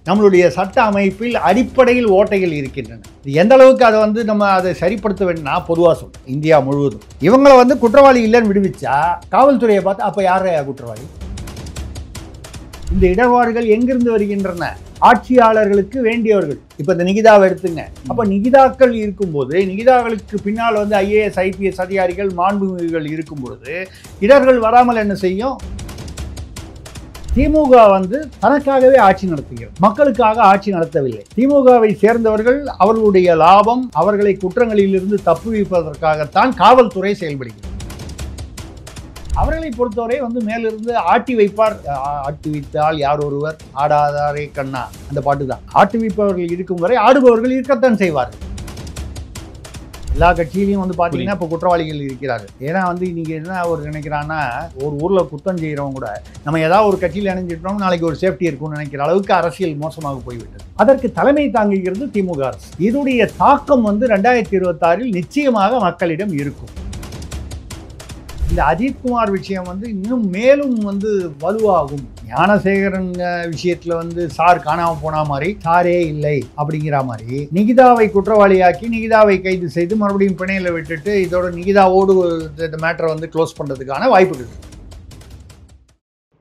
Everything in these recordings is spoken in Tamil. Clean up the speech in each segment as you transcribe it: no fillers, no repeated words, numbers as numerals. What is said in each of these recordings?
நம்மளுடைய சட்ட அமைப்பில் அடிப்படையில் ஓட்டைகள் இருக்கின்றன. எந்த அளவுக்கு அதை வந்து நம்ம அதை சரிப்படுத்த வேண்டும் நான் பொதுவாக சொல்றேன். இந்தியா முழுவதும் இவங்களை வந்து குற்றவாளி இல்லைன்னு விடுவிச்சா காவல்துறையை பார்த்து அப்போ யார் குற்றவாளி? இந்த இடர்பாடுகள் எங்கிருந்து வருகின்றன? ஆட்சியாளர்களுக்கு வேண்டியவர்கள். இப்போ இந்த நிகிதாவை எடுத்துங்க. அப்போ நிகிதாக்கள் இருக்கும்போது நிகிதாக்களுக்கு பின்னால் வந்து IAS IPS அதிகாரிகள் மாண்புமிகுகள் இருக்கும் பொழுது இடர்கள் வராமல் என்ன செய்யும்? திமுக வந்து தனக்காகவே ஆட்சி நடத்துகிறது, மக்களுக்காக ஆட்சி நடத்தவில்லை. திமுகவை சேர்ந்தவர்கள் அவர்களுடைய லாபம், அவர்களை குற்றங்களிலிருந்து தப்புவிப்பதற்காகத்தான் காவல்துறை செயல்படுகிறது. அவர்களை பொறுத்தவரை வந்து மேலிருந்து ஆட்டி வைப்பார். ஆட்டி வைத்தால் யார் ஒருவர் ஆடாதாரே கண்ணா, அந்த பாட்டு தான். ஆட்டி வைப்பவர்கள் இருக்கும் வரை ஆடுபவர்கள் இருக்கத்தான் செய்வார்கள். எல்லா கட்சியிலையும் வந்து பார்த்தீங்கன்னா இப்போ குற்றவாளிகள் இருக்கிறார்கள். ஏன்னா வந்து இன்னைக்கு என்ன ஒரு நினைக்கிறான்னா, ஒரு ஊரில் குற்றம் செய்கிறவங்க கூட நம்ம ஏதாவது ஒரு கட்சியில் இணைஞ்சிட்டோம் நாளைக்கு ஒரு சேஃப்டி இருக்கும்னு நினைக்கிற அளவுக்கு அரசியல் மோசமாக போய்விட்டது. அதற்கு தலைமை தாங்குகிறது திமுக அரசு. இதனுடைய தாக்கம் வந்து 2026 நிச்சயமாக மக்களிடம் இருக்கும். இந்த அஜித்குமார் விஷயம் வந்து இன்னும் மேலும் வந்து வலுவாகும். ஞானசேகரன் விஷயத்துல வந்து சார் காணாம போனா மாதிரி சாரே இல்லை அப்படிங்கிற மாதிரி நிகிதாவை குற்றவாளியாக்கி நிகிதாவை கைது செய்து மறுபடியும் பிணையில விட்டுட்டு இதோட நிகிதாவோடு இந்த மேட்டரை வந்து க்ளோஸ் பண்றதுக்கான வாய்ப்புகள் இருக்கு.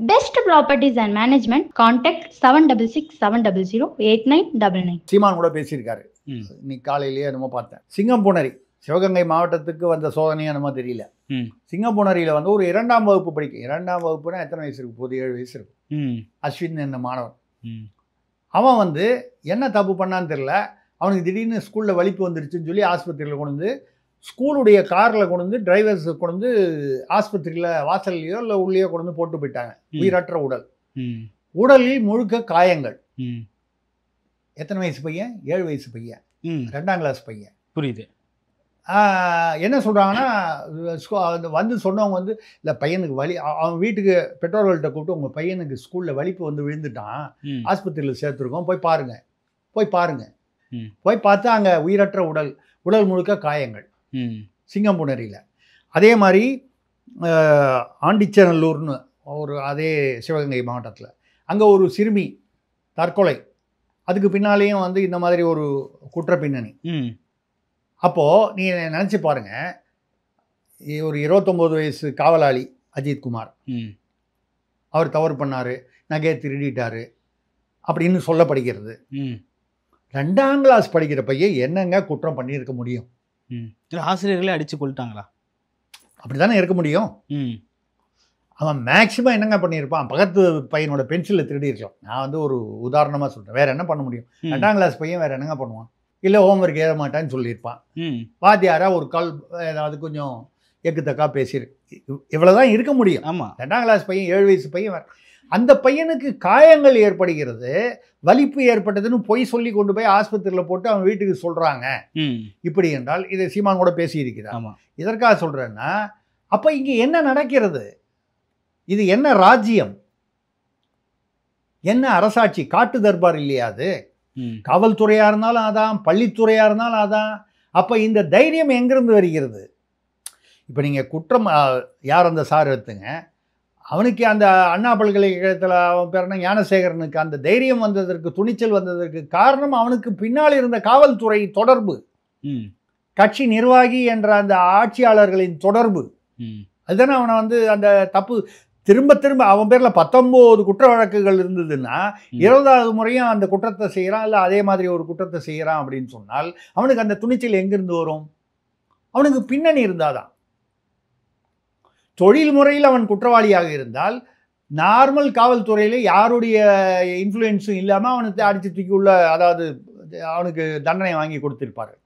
Best Properties and Management. Contact 7667008999. சீமான் கூட பேசியிருக்காரு. இன்னைக்கு காலையிலேயே நம்ம பார்த்தேன். சிங்கம்புணரி சிவகங்கை மாவட்டத்துக்கு வந்த சோதனையை நம்ம தெரியல. சிங்கம்புணரியில் வந்து ஒரு 2ஆம் வகுப்பு படிக்க, 2ஆம் வகுப்புனா எத்தனை வயசு இருக்கு? போது 7 வயசு இருக்கும். அஸ்வின் என்ன மாணவன், அவன் வந்து என்ன தப்பு பண்ணான்னு தெரியல. அவனுக்கு திடீர்னு ஸ்கூலில் வலிப்பு வந்துருச்சுன்னு சொல்லி ஆஸ்பத்திரியில் கொண்டு வந்து ஸ்கூலுடைய காரில் கொண்டு வந்து டிரைவர்ஸ் கொண்டு வந்து ஆஸ்பத்திரியில் வாசல்லையோ இல்லை உள்ளேயோ கொண்டு வந்து போட்டு போயிட்டாங்க. உயிரற்ற உடல், உடலில் முழுக்க காயங்கள். எத்தனை வயசு பையன்? 7 வயசு பையன், 2ஆம் கிளாஸ் பையன். புரியுது. என்ன சொல்கிறாங்கன்னா வந்து சொன்னவங்க வந்து இல்லை பையனுக்கு வலி, அவன் வீட்டுக்கு பெற்றோர்கள்ட்ட கூப்பிட்டு உங்கள் பையனுக்கு ஸ்கூலில் வலிப்பு வந்து விழுந்துட்டான், ஆஸ்பத்திரியில் சேர்த்துருக்கோம், போய் பாருங்கள். போய் பார்த்தா அங்கே உயிரற்ற உடல் முழுக்க காயங்கள் சிங்கம்புணரியில். அதே மாதிரி ஆண்டிச்சநல்லூர்னு ஒரு அதே சிவகங்கை மாவட்டத்தில் அங்கே ஒரு சிறுமி தற்கொலை. அதுக்கு பின்னாலேயும் வந்து இந்த மாதிரி ஒரு குற்ற பின்னணி. அப்போது நீங்கள் நினச்சி பாருங்கள், ஒரு 29 வயசு காவலாளி அஜித்குமார், அவர் தவறு பண்ணார், நகையை திருடிட்டார் அப்படின்னு சொல்லப்படுகிறது. 2ஆம் கிளாஸ் படிக்கிற பையன் என்னங்க குற்றம் பண்ணியிருக்க முடியும்? ஆசிரியர்களே அடித்து கொள்ளிட்டாங்களா? அப்படி தானே இருக்க முடியும். அவன் மேக்சிமம் என்னங்க பண்ணியிருப்பான்? பக்கத்து பையனோட பென்சிலில் திருடி இருக்கலாம். நான் வந்து ஒரு உதாரணமாக சொல்கிறேன். வேறு என்ன பண்ண முடியும்? 2ஆம் கிளாஸ் பையன் வேறு என்னங்க பண்ணுவான்? இல்லை ஹோம்ஒர்க் ஏற மாட்டான்னு சொல்லியிருப்பான். வாத்தியாரா ஒரு கால் ஏதாவது கொஞ்சம் எக்குத்தக்கா பேசியிருக்கு, இவ்வளோதான் இருக்க முடியும். ஆமாம். 2ஆம் கிளாஸ் பையன், 7 வயசு பையன், அந்த பையனுக்கு காயங்கள் ஏற்படுகிறது, வலிப்பு ஏற்பட்டதுன்னு பொய் சொல்லி கொண்டு போய் ஆஸ்பத்திரியில் போட்டு அவன் வீட்டுக்கு சொல்கிறாங்க. இப்படி என்றால் இதை சீமான் கூட பேசியிருக்கிறான். இதற்காக சொல்கிறேன்னா, அப்போ இங்கே என்ன நடக்கிறது? இது என்ன ராஜ்யம்? என்ன அரசாட்சி? காட்டு தர்பார் இல்லையா அது? காவல்துறையாக இருந்தாலும் அதான், பள்ளித்துறையாக இருந்தாலும் அதான். அப்போ இந்த தைரியம் எங்கிருந்து வருகிறது? இப்போ நீங்கள் குற்றம் யார் அந்த சார் எடுத்துங்க, அவனுக்கு அந்த அண்ணா பல்கலைக்கழகத்தில் அவன் பேர் என்ன, ஞானசேகரனுக்கு அந்த தைரியம் வந்ததற்கு, துணிச்சல் வந்ததற்கு காரணம் அவனுக்கு பின்னால் இருந்த காவல்துறை தொடர்பு, கட்சி நிர்வாகி என்ற அந்த ஆட்சியாளர்களின் தொடர்பு. அதுதானே அவனை வந்து அந்த தப்பு திரும்ப அவன் பேரில் 19 குற்ற வழக்குகள் இருந்ததுன்னா 20வது முறையும் அந்த குற்றத்தை செய்கிறான், இல்லை அதே மாதிரி ஒரு குற்றத்தை செய்கிறான் அப்படின்னு சொன்னால் அவனுக்கு அந்த துணிச்சல் எங்கிருந்து வரும்? அவனுக்கு பின்னணி இருந்தாதான். தொழில் முறையில் அவன் குற்றவாளியாக இருந்தால் நார்மல் காவல்துறையில் யாருடைய இன்ஃப்ளூயன்ஸும் இல்லாமல் அவனுக்கு அடித்து தூக்கி உள்ள, அதாவது அவனுக்கு தண்டனை வாங்கி கொடுத்திருப்பார்கள்.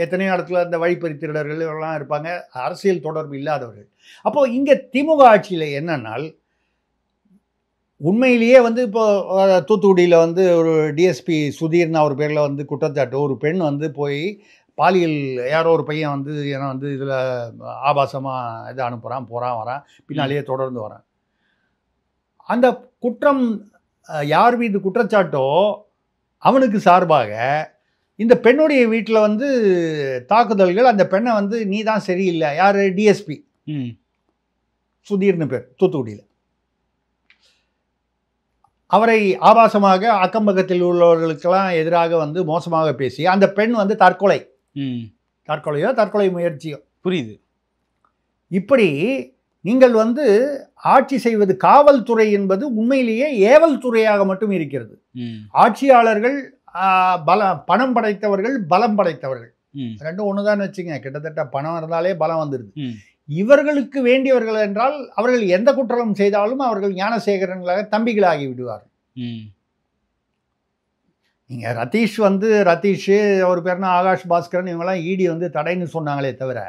எத்தனையோ இடத்துல இந்த வழிப்பறி திருடர்கள் இவரெல்லாம் இருப்பாங்க, அரசியல் தொடர்பு இல்லாதவர்கள். அப்போது இங்கே திமுக ஆட்சியில் என்னன்னால், உண்மையிலேயே வந்து இப்போ தூத்துக்குடியில் வந்து ஒரு டிஎஸ்பி சுதீர்னு அவர் பேரில் வந்து குற்றச்சாட்டு, ஒரு பெண் வந்து போய் பாலியல் யாரோ ஒரு பையன் வந்து ஏன்னா வந்து இதில் ஆபாசமாக இதை அனுப்புகிறான், போகிறான் வரான், பின்னாலேயே தொடர்ந்து வரான். அந்த குற்றம் யார் மீது குற்றச்சாட்டோ அவனுக்கு சார்பாக இந்த பெண்ணுடைய வீட்டில் வந்து தாக்குதல்கள், அந்த பெண்ணை வந்து நீ தான் சரியில்லை, யார் டிஎஸ்பி சுதீர்னு பேர் தூத்துக்குடியில். அவரை ஆபாசமாக அக்கம் பக்கத்தில் உள்ளவர்களுக்கெல்லாம் எதிராக வந்து மோசமாக பேசி அந்த பெண் வந்து தற்கொலை முயற்சியோ புரியுது. இப்படி நீங்கள் வந்து ஆட்சி செய்வது காவல்துறை என்பது உண்மையிலேயே ஏவல் துறையாக மட்டும் இருக்கிறது. ஆட்சியாளர்கள் பணம் படைத்தவர்கள், பலம் படைத்தவர்கள், ரெண்டும் ஒண்ணுதான் வச்சுங்க. கிட்டத்தட்ட பணம் இருந்தாலே பலம் வந்துடுது. இவர்களுக்கு வேண்டியவர்கள் என்றால் அவர்கள் எந்த குற்றம் செய்தாலும் அவர்கள் ஞானசேகரன்களாக தம்பிகளாகி விடுவார்கள். நீங்க ரதீஷ் அவர் பேர்னா ஆகாஷ் பாஸ்கரன் இவங்கெல்லாம் ஈடி வந்து தடைன்னு சொன்னாங்களே தவிர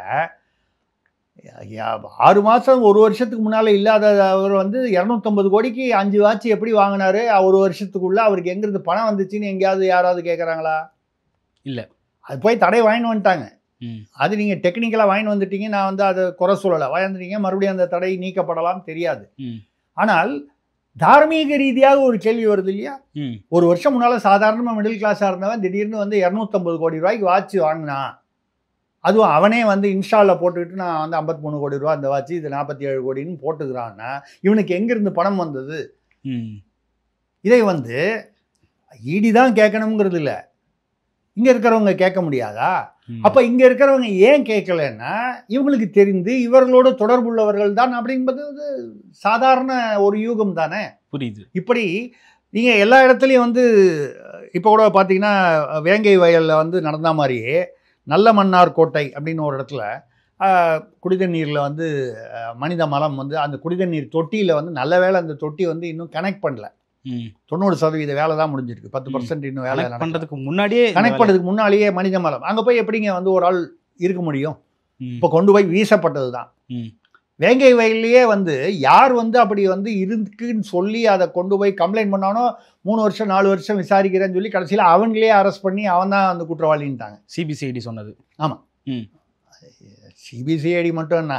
6 மாதம் 1 வருஷத்துக்கு முன்னால் இல்லாத அவர் வந்து 250 கோடிக்கு 5 வாட்சி எப்படி வாங்கினாரு? 1 வருஷத்துக்குள்ள அவருக்கு எங்கிருந்து பணம் வந்துச்சுன்னு எங்கேயாவது யாராவது கேட்குறாங்களா? இல்லை. அது போய் தடை வாங்கிட்டு வந்துட்டாங்க. அது நீங்கள் டெக்னிக்கலாக வாங்கிட்டு வந்துட்டீங்க. நான் வந்து அதை குறை சொல்லலை. வாங்கிட்டீங்க, மறுபடியும் அந்த தடை நீக்கப்படலாம், தெரியாது. ஆனால் தார்மீக ரீதியாக ஒரு கேள்வி வருது இல்லையா? 1 வருஷம் முன்னால் சாதாரணமாக மிடில் கிளாஸாக இருந்தவன் திடீர்னு வந்து 250 கோடி ரூபாய்க்கு வாட்சி வாங்கினான். அதுவும் அவனே வந்து இன்ஸ்டாலில் போட்டுக்கிட்டு நான் வந்து 53 கோடி ரூபா அந்த வாட்சி, இது 47 கோடின்னு போட்டுக்கிறான்னா இவனுக்கு எங்கேருந்து பணம் வந்தது? இதை வந்து ஈடி தான் கேட்கணுங்கிறது இல்லை, இங்கே இருக்கிறவங்க கேட்க முடியாதா? அப்போ இங்கே இருக்கிறவங்க ஏன் கேட்கலன்னா இவங்களுக்கு தெரிந்து இவர்களோடு தொடர்புள்ளவர்கள் தான் அப்படின்பது சாதாரண ஒரு யூகம் தானே. புரியுது. இப்படி நீங்கள் எல்லா இடத்துலையும் வந்து இப்போ கூட பார்த்தீங்கன்னா வேங்கை வயலில் வந்து நடந்த மாதிரியே நல்ல மன்னார் கோட்டை அப்படின்னு ஒரு இடத்துல குடிதண்ணீரில் வந்து மனித மலம் வந்து அந்த குடிதண்ணீர் தொட்டியில் வந்து நல்ல வேளை அந்த தொட்டி வந்து இன்னும் கனெக்ட் பண்ணல. 90% வேலை தான் முடிஞ்சிருக்கு. 10% இன்னும் வேலை பண்ணுறதுக்கு முன்னாடியே கனெக்ட் பண்ணுறதுக்கு முன்னாலேயே மனித மலம் அங்கே போய் எப்படிங்க வந்து ஒரு ஆள் இருக்க முடியும்? இப்போ கொண்டு போய் வீசப்பட்டது தான். வேங்கை வயல்லையே வந்து யார் வந்து அப்படி வந்து இருக்குன்னு சொல்லி அதை கொண்டு போய் கம்ப்ளைண்ட் பண்ணானோ 3 வருஷம் 4 வருஷம் விசாரிக்கிறேன்னு சொல்லி கடைசியில் அவங்களே அரெஸ்ட் பண்ணி அவன் தான் அந்த குற்றவாளின்ட்டாங்க. சிபிசிஐடி சொன்னது. ஆமாம், சிபிசிஐடி மட்டும் என்ன,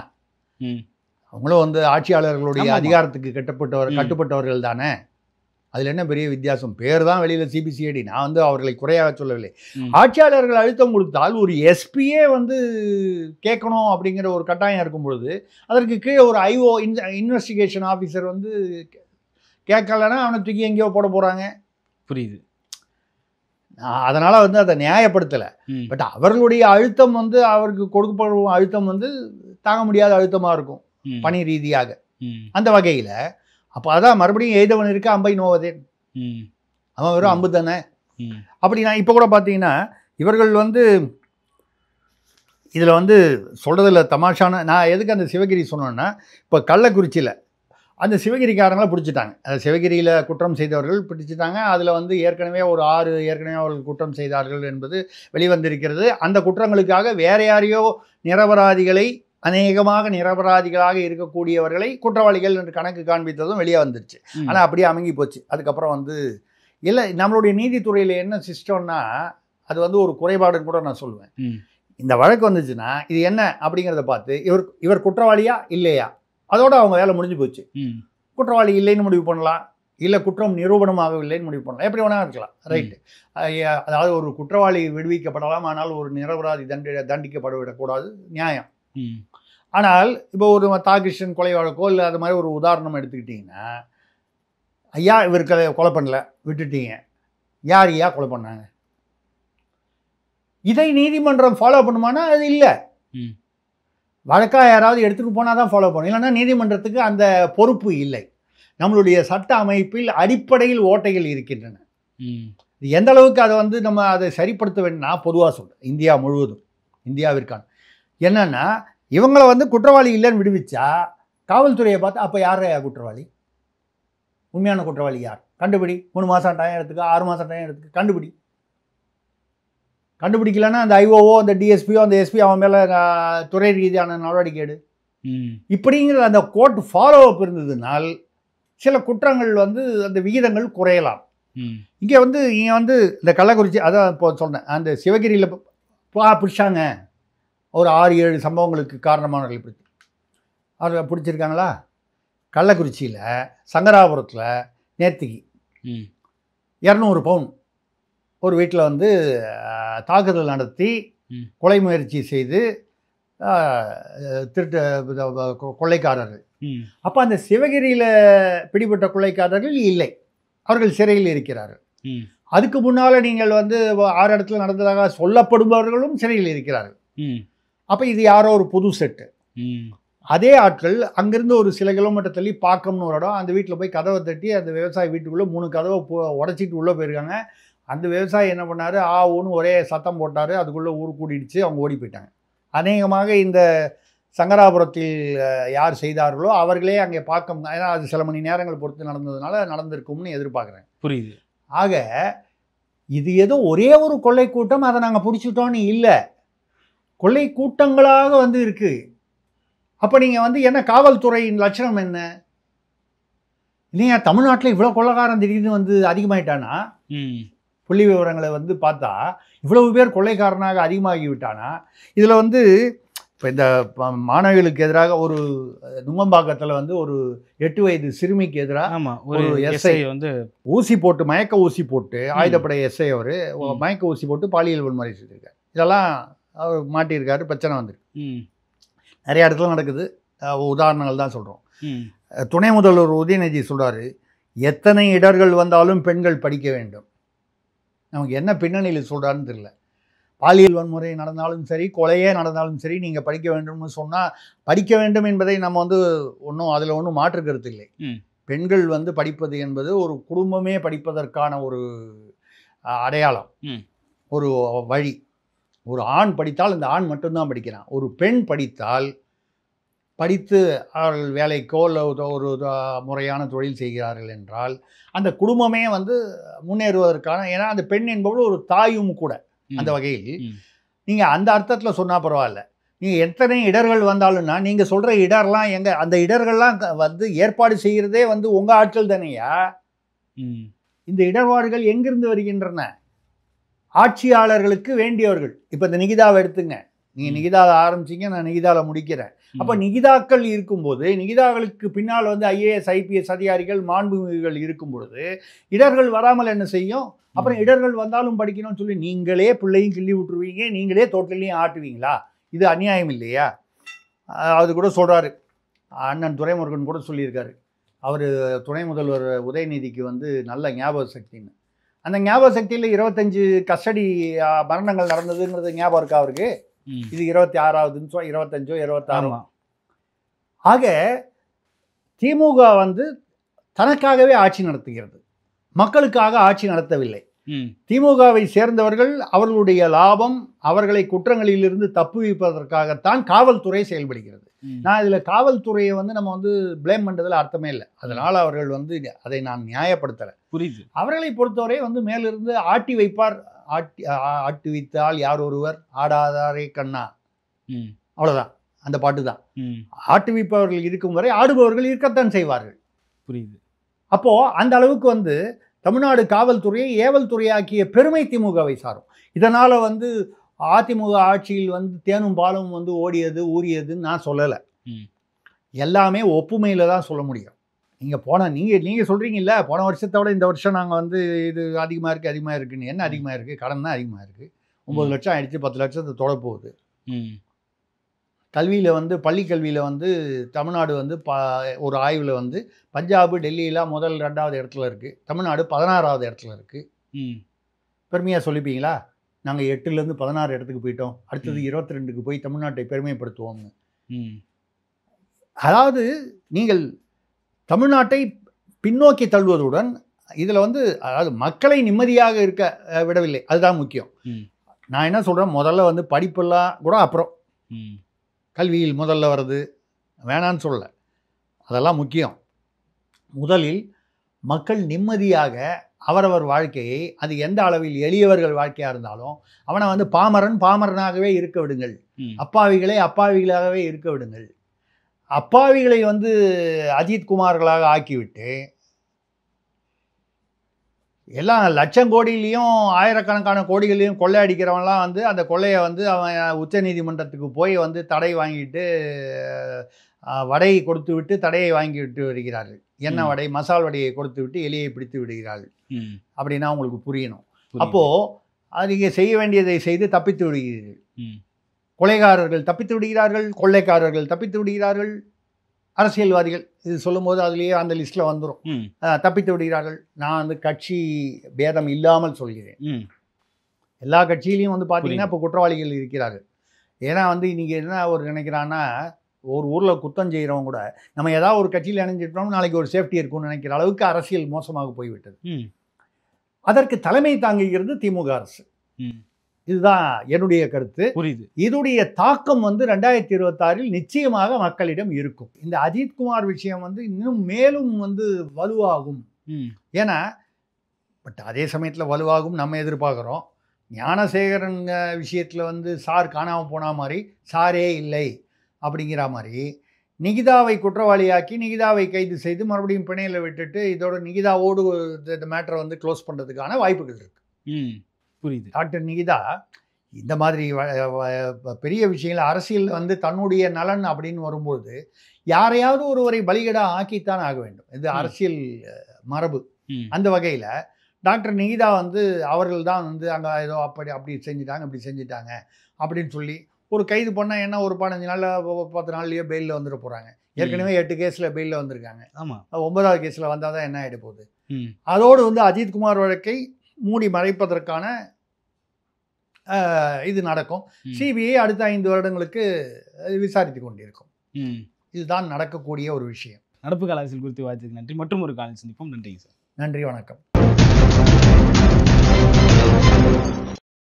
அவங்களும் வந்து ஆட்சியாளர்களுடைய அதிகாரத்துக்கு கட்டுப்பட்டவர்கள் தானே. அதில் என்ன பெரிய வித்தியாசம்? பேர் தான் வெளியில் சிபிசிஐடி. நான் வந்து அவர்களை குறையாக சொல்லவில்லை. ஆட்சியாளர்கள் அழுத்தம் கொடுத்தால் ஒரு எஸ்பியே வந்து கேட்கணும் அப்படிங்கிற ஒரு கட்டாயம் இருக்கும் பொழுது அதற்கு கீழே ஒரு ஐஓ இன்வெஸ்டிகேஷன் ஆஃபீஸர் வந்து கேட்கலன்னா அவனை தூக்கி எங்கேயோ போட போகிறாங்க. புரியுது. அதனால் வந்து அதை நியாயப்படுத்தலை. பட் அவர்களுடைய அழுத்தம் வந்து அவருக்கு கொடுக்கப்படும் அழுத்தம் வந்து தாங்க முடியாத அழுத்தமாக இருக்கும் பணி ரீதியாக. அந்த வகையில் அப்போ அதான் மறுபடியும் எய்தவன் இருக்க அம்பை நோவதே, அவன் வெறும் அம்பு தானே. அப்படி நான் இப்போ கூட பார்த்தீங்கன்னா இவர்கள் வந்து இதில் வந்து சொல்கிறதில்ல தமாஷான. நான் எதுக்கு அந்த சிவகிரி சொன்னேன்னா இப்போ கள்ளக்குறிச்சியில் அந்த சிவகிரிக்காரங்களை பிடிச்சிட்டாங்க. அந்த சிவகிரியில் குற்றம் செய்தவர்கள் பிடிச்சிட்டாங்க. அதில் வந்து ஏற்கனவே ஒரு 6 அவர்கள் குற்றம் செய்தார்கள் என்பது வெளிவந்திருக்கிறது. அந்த குற்றங்களுக்காக வேற யாரையோ நிரபராதிகளை அநேகமாக நிரபராதிகளாக இருக்கக்கூடியவர்களை குற்றவாளிகள் என்று கணக்கு காண்பித்ததும் வெளியே வந்துருச்சு. ஆனால் அப்படியே அமுங்கி போச்சு. அதுக்கப்புறம் வந்து இல்லை, நம்மளுடைய நீதித்துறையில் என்ன சிஸ்டம்னா அது வந்து ஒரு குறைபாடுன்னு கூட நான் சொல்லுவேன். இந்த வழக்கு வந்துச்சுன்னா இது என்ன அப்படிங்கிறத பார்த்து இவர் குற்றவாளியா இல்லையா அதோட அவங்க வேலை முடிஞ்சு போச்சு. குற்றவாளி இல்லைன்னு முடிவு பண்ணலாம், இல்லை குற்றம் நிரூபணமாகவில்லைன்னு முடிவு பண்ணலாம், எப்படி வேணா இருக்கலாம். ரைட்டு. அதாவது ஒரு குற்றவாளி விடுவிக்கப்படலாம், ஆனால் ஒரு நிரபராதி தண்டிக்கப்படவிடக்கூடாது, நியாயம். ஆனால் இப்போ ஒரு தாகிருஷ்ணன் கொலை வழக்கோ இல்லை அது மாதிரி ஒரு உதாரணம் எடுத்துக்கிட்டிங்கன்னா, ஐயா இவருக்கு கொலை பண்ணல விட்டுட்டீங்க, யார் ஐயா கொலை பண்ணாங்க? இதை நீதிமன்றம் ஃபாலோ பண்ணுமானா அது இல்லை. வழக்காக யாராவது எடுத்துகிட்டு போனால் தான் ஃபாலோ பண்ணும், இல்லைன்னா நீதிமன்றத்துக்கு அந்த பொறுப்பு இல்லை. நம்மளுடைய சட்ட அமைப்பில் அடிப்படையில் ஓட்டைகள் இருக்கின்றன. இது எந்த அளவுக்கு அதை வந்து நம்ம அதை சரிப்படுத்த வேணும்னா பொதுவாக சொல்கிறேன், இந்தியா முழுவதும் இந்தியாவிற்கான என்னன்னா இவங்களை வந்து குற்றவாளி இல்லைன்னு விடுவிச்சா காவல்துறையை பார்த்து அப்போ யார் குற்றவாளி, உண்மையான குற்றவாளி யார் கண்டுபிடி. 3 மாதம் டைம் எடுத்துக்க, 6 மாதம் டைம் எடுத்துக்க, கண்டுபிடிக்கலன்னா அந்த ஐஓஓ அந்த டிஎஸ்பியோ அந்த எஸ்பி அவன் மேலே துறை ரீதியான நடவடிக்கை எடு. இப்படிங்கிற அந்த கோர்ட் ஃபாலோ இருந்ததுனால் சில குற்றங்கள் வந்து அந்த விகிதங்கள் குறையலாம். இங்கே வந்து இந்த கள்ளக்குறிச்சி அதான் இப்போ சொன்னேன், அந்த சிவகிரியில் பிடிச்சாங்க ஒரு 6-7 சம்பவங்களுக்கு காரணமானவர்கள் பிடிச்சி அவர்களை பிடிச்சிருக்காங்களா? கள்ளக்குறிச்சியில் சங்கராபுரத்தில் நேர்த்திக்கு 200 பவுன் ஒரு வீட்டில் வந்து தாக்குதல் நடத்தி கொலை முயற்சி செய்து கொள்ளைக்காரர்கள். அப்போ அந்த சிவகிரியில் பிடிபட்ட கொள்ளைக்காரர்கள் இல்லை, அவர்கள் சிறையில் இருக்கிறார்கள். ம். அதுக்கு முன்னால் நீங்கள் வந்து 6 இடத்துல நடந்ததாக சொல்லப்படுபவர்களும் சிறையில் இருக்கிறார்கள். ம். அப்போ இது யாரோ ஒரு புது செட்டு. ம். அதே ஆட்கள் அங்கேருந்து ஒரு சில கிலோமீட்டர் தள்ளி பாக்கம்னு ஒரு இடம், அந்த வீட்டில் போய் கதவை தட்டி அந்த விவசாயி வீட்டுக்குள்ளே 3 கதவை உடச்சிட்டு உள்ளே போயிருக்காங்க. அந்த விவசாயி என்ன பண்ணார், ஊன்னு ஒரே சத்தம் போட்டார். அதுக்குள்ளே ஊர் கூட்டிடுச்சு, அவங்க ஓடி போயிட்டாங்க. அநேகமாக இந்த சங்கராபுரத்தில் யார் செய்தார்களோ அவர்களே அங்கே பாக்கம், ஏன்னா அது சில மணி நேரங்கள் பொறுத்து நடந்ததுனால நடந்திருக்கும்னு எதிர்பார்க்குறேன். புரியுது. ஆக இது ஏதோ ஒரே ஒரு கொள்ளை கூட்டம், அதை நாங்கள் பிடிச்சிட்டோன்னு இல்லை, கொள்ளை கூட்டங்களாக வந்து இருக்கு. அப்போ நீங்கள் வந்து என்ன காவல்துறையின் லட்சணம் என்ன? இல்லையா தமிழ்நாட்டில் இவ்வளோ கொள்ளைக்காரன் திடீர்னு வந்து அதிகமாயிட்டானா? புள்ளி விவரங்களை வந்து பார்த்தா இவ்வளவு பேர் கொள்ளைக்காரனாக அதிகமாகி விட்டானா? இதில் வந்து இப்போ இந்த மாணவிகளுக்கு எதிராக ஒரு நுங்கம்பாக்கத்தில் வந்து ஒரு 8 வயது சிறுமிக்கு எதிராக ஒரு எஸ்ஐ வந்து ஊசி போட்டு, மயக்க ஊசி போட்டு, ஆயுதப்படை எஸ்ஐ அவர் மயக்க ஊசி போட்டு பாலியல் வன்முறை செய்திருக்காரு. இதெல்லாம் அவர் மாட்டியிருக்காரு, பிரச்சனை வந்துருக்கு. நிறைய இடத்துல நடக்குது. உதாரணங்கள் தான் சொல்கிறோம். துணை முதல்வர் உதயநிதி சொல்கிறாரு, எத்தனை இடர்கள் வந்தாலும் பெண்கள் படிக்க வேண்டும். நமக்கு என்ன பின்னணியில் சொல்கிறாருன்னு தெரியல. பாலியல் வன்முறை நடந்தாலும் சரி, கொலையே நடந்தாலும் சரி, நீங்கள் படிக்க வேண்டும்னு சொன்னால் படிக்க வேண்டும் என்பதை நம்ம வந்து அதில் ஒன்றும் மாற்று கருத்து இல்லை. பெண்கள் வந்து படிப்பது என்பது ஒரு குடும்பமே படிப்பதற்கான ஒரு அடையாளம், ஒரு வழி. ஒரு ஆண் படித்தால் இந்த ஆண் மட்டும்தான் படிக்கிறான். ஒரு பெண் படித்தால் படித்து அவர்கள் வேலைக்கோ இல்லை ஒரு முறையான தொழில் செய்கிறார்கள் என்றால் அந்த குடும்பமே வந்து முன்னேறுவதற்கான, ஏன்னா அந்த பெண் என்பவள் ஒரு தாயும் கூட. அந்த வகையில் நீங்கள் அந்த அர்த்தத்தில் சொன்னால் பரவாயில்ல. நீங்கள் எத்தனை இடர்கள் வந்தாலும்னா நீங்கள் சொல்கிற இடர்லாம் எங்கே? அந்த இடர்கள்லாம் வந்து ஏற்பாடு செய்கிறதே வந்து உங்கள் ஆட்கள் தானேயா. இந்த இடர்பாடுகள் எங்கிருந்து வருகின்றன? ஆட்சியாளர்களுக்கு வேண்டியவர்கள். இப்போ இந்த நிகிதாவை எடுத்துங்க. நீங்கள் நிகிதாவை ஆரம்பிச்சிங்க, நான் நிகிதாவில் முடிக்கிறேன். அப்போ நிகிதாக்கள் இருக்கும்போது, நிகிதாக்களுக்கு பின்னால் வந்து ஐஏஎஸ் ஐபிஎஸ் அதிகாரிகள் மாண்புமிகுகள் இருக்கும் பொழுது இடர்கள் வராமல் என்ன செய்யும்? அப்புறம் இடர்கள் வந்தாலும் படிக்கணும்னு சொல்லி நீங்களே பிள்ளையும் கிள்ளி விட்டுருவீங்க, நீங்களே தோட்டலையும் ஆட்டுவீங்களா? இது அநியாயம் இல்லையா? அது கூட சொல்கிறாரு, அண்ணன் துரைமுருகன் கூட சொல்லியிருக்காரு. அவர் துணை முதல்வர் உதயநிதிக்கு வந்து நல்ல ஞாபக சக்தின்னு. அந்த ஞாபக சக்தியில் 25 கஸ்டடி மரணங்கள் நடந்ததுங்கிறது ஞாபகம் இருக்கா அவருக்கு? இது 26ஆவதுன்னு 25ஓ 26ஓ. ஆக திமுக வந்து தனக்காகவே ஆட்சி நடத்துகிறது, மக்களுக்காக ஆட்சி நடத்தவில்லை. திமுகவை சேர்ந்தவர்கள் அவர்களுடைய லாபம், அவர்களை குற்றங்களிலிருந்து தப்புவிப்பதற்காகத்தான் காவல்துறை செயல்படுகிறது. நான் இதில் காவல்துறையை வந்து நம்ம வந்து பிளேம் பண்ணுறதுல அர்த்தமே இல்லை. அதனால் அவர்கள் வந்து அதை நான் நியாயப்படுத்தலை. புரியுது. அவர்களை பொறுத்தவரை வந்து மேலிருந்து ஆட்டி வைப்பார். ஆட்டி வைத்தால் யார் ஒருவர் ஆடாதாரே கண்ணா, அவ்வளோதான், அந்த பாட்டு தான். ஆட்டுவிப்பவர்கள் இருக்கும் வரை ஆடுபவர்கள் இருக்கத்தான் செய்வார்கள். புரியுது. அப்போது அந்த அளவுக்கு வந்து தமிழ்நாடு காவல்துறையை ஏவல் துறையாக்கிய பெருமை திமுகவை சாரும். இதனால் வந்து அதிமுக ஆட்சியில் வந்து தேனும் பாலும் வந்து ஓடியது ஊறியதுன்னு நான் சொல்லலை. எல்லாமே ஒப்புமையில் தான் சொல்ல முடியும். நீங்கள் சொல்கிறீங்கல்ல, போன வருஷத்தை விட இந்த வருஷம் நாங்கள் வந்து இது அதிகமாக இருக்குன்னு. என்ன அதிகமாக இருக்குது? கடன் தான் அதிகமாக இருக்குது. 9 லட்சம் ஆயிடுச்சு, 10 லட்சத்தை தொட போகுது. கல்வியில் வந்து பள்ளி கல்வியில் வந்து தமிழ்நாடு வந்து ஒரு ஆய்வில் வந்து பஞ்சாபு டெல்லியெலாம் முதல் 2வது இடத்துல இருக்குது, தமிழ்நாடு 16வது இடத்துல இருக்குது. பெருமையாக சொல்லிப்பீங்களா? நாங்கள் 8லேருந்து 16 இடத்துக்கு போயிட்டோம், அடுத்தது 22க்கு போய் தமிழ்நாட்டை பெருமைப்படுத்துவோம்னு. அதாவது நீங்கள் தமிழ்நாட்டை பின்னோக்கி தள்ளுவதுடன் இதில் வந்து அதாவது மக்களை நிம்மதியாக இருக்க விடவில்லை. அதுதான் முக்கியம். நான் என்ன சொல்கிறேன், முதல்ல வந்து படிப்பெல்லாம் கூட அப்புறம், கல்வியில் முதல்ல வர்றது வேணான்னு சொல்லலை, அதெல்லாம் முக்கியம். முதலில் மக்கள் நிம்மதியாக அவரவர் வாழ்க்கையை, அது எந்த அளவில் எளியவர்கள் வாழ்க்கையாக இருந்தாலும் அவனை வந்து பாமரனாகவே இருக்க விடுங்கள், அப்பாவிகளை அப்பாவிகளாகவே இருக்க விடுங்கள். அப்பாவிகளை வந்து அஜித்குமார்களாக ஆக்கிவிட்டு எல்லாம் லட்சம் கோடியிலையும் ஆயிரக்கணக்கான கோடிகளையும் கொள்ளை அடிக்கிறவன்லாம் வந்து அந்த கொள்ளையை வந்து அவன் உச்ச நீதிமன்றத்துக்கு போய் வந்து தடை வாங்கிட்டு வடை கொடுத்து விட்டு தடையை வாங்கி விட்டு வருகிறார்கள். என்ன வடை? மசால் வடையை கொடுத்து விட்டு எலியை பிடித்து விடுகிறார்கள். அப்படின்னா உங்களுக்கு புரியணும். அப்போது அது நீங்கள் செய்ய வேண்டியதை செய்து தப்பித்து விடுகிறீர்கள். கொலைகாரர்கள் தப்பித்து விடுகிறார்கள், கொள்ளைக்காரர்கள் தப்பித்து விடுகிறார்கள். அரசியல்வாதிகள் இது சொல்லும்போது அதுலேயே அந்த லிஸ்ட்டில் வந்துடும். ம் தப்பித்து விடுகிறார்கள். நான் வந்து கட்சி பேதம் இல்லாமல் சொல்கிறேன். ம் எல்லா கட்சியிலையும் வந்து பார்த்தீங்கன்னா இப்போ குற்றவாளிகள் இருக்கிறார்கள். ஏன்னா வந்து நீங்கள் என்ன ஒரு நினைக்கிறான்னா, ஒரு ஊரில் குத்தம் செய்கிறவங்க கூட நம்ம ஏதாவது ஒரு கட்சியில் இணைஞ்சிட்டோம் நாளைக்கு ஒரு சேஃப்டி இருக்கும்னு நினைக்கிற அளவுக்கு அரசியல் மோசமாக போய்விட்டது. ம் அதற்கு தலைமை தாங்குகிறது திமுக அரசு. ம் இதுதான் என்னுடைய கருத்து. புரியுது. இதோடைய தாக்கம் வந்து 2026 நிச்சயமாக மக்களிடம் இருக்கும். இந்த அஜித்குமார் விஷயம் வந்து இன்னும் மேலும் வந்து வலுவாகும். ம் ஏன்னா பட் அதே சமயத்தில் வலுவாகும் நம்ம எதிர்பார்க்குறோம். ஞானசேகரன் விஷயத்தில் வந்து சார் காணாமல் போன மாதிரி சாரே இல்லை அப்படிங்கிற மாதிரி நிகிதாவை குற்றவாளியாக்கி நிகிதாவை கைது செய்து மறுபடியும் பிணையில் விட்டுட்டு இதோட நிகிதாவோடு இந்த மேட்டரை வந்து க்ளோஸ் பண்ணுறதுக்கான வாய்ப்புகள் இருக்குது. ம் புரியுது. டாக்டர் நிகிதா இந்த மாதிரி பெரிய விஷயங்கள் அரசியல் வந்து தன்னுடைய நலன் அப்படின்னு வரும்பொழுது யாரையாவது ஒருவரை பலிகடா ஆக்கித்தான் ஆக வேண்டும். இது அரசியல் மரபு. ம் அந்த வகையில் டாக்டர் நிகிதா வந்து அவர்கள் தான் வந்து அங்கே ஏதோ அப்படி செஞ்சுட்டாங்க இப்படி செஞ்சுட்டாங்க அப்படின்னு சொல்லி ஒரு கைது பண்ணால் என்ன ஒரு 15 நாளில் 10 நாள்லேயே பெயிலில் வந்துட போகிறாங்க. ஏற்கனவே 8 கேஸில் பெயிலில் வந்திருக்காங்க. ஆமாம். 9வது கேஸில் வந்தால் தான் என்ன ஆகிட போகுது. ம் அதோடு வந்து அஜித்குமார் வழக்கை மூடி மறைப்பதற்கான இது நடக்கும். சிபிஐ அடுத்த 5 வருடங்களுக்கு விசாரித்து கொண்டிருக்கும். ம் இதுதான் நடக்கக்கூடிய ஒரு விஷயம். நடப்பு கால அரசியல் குறித்து வாய்ச்சதுக்கு நன்றி. மற்றும் ஒரு காலம் சந்திப்போம். நன்றிங்க சார். நன்றி, வணக்கம்.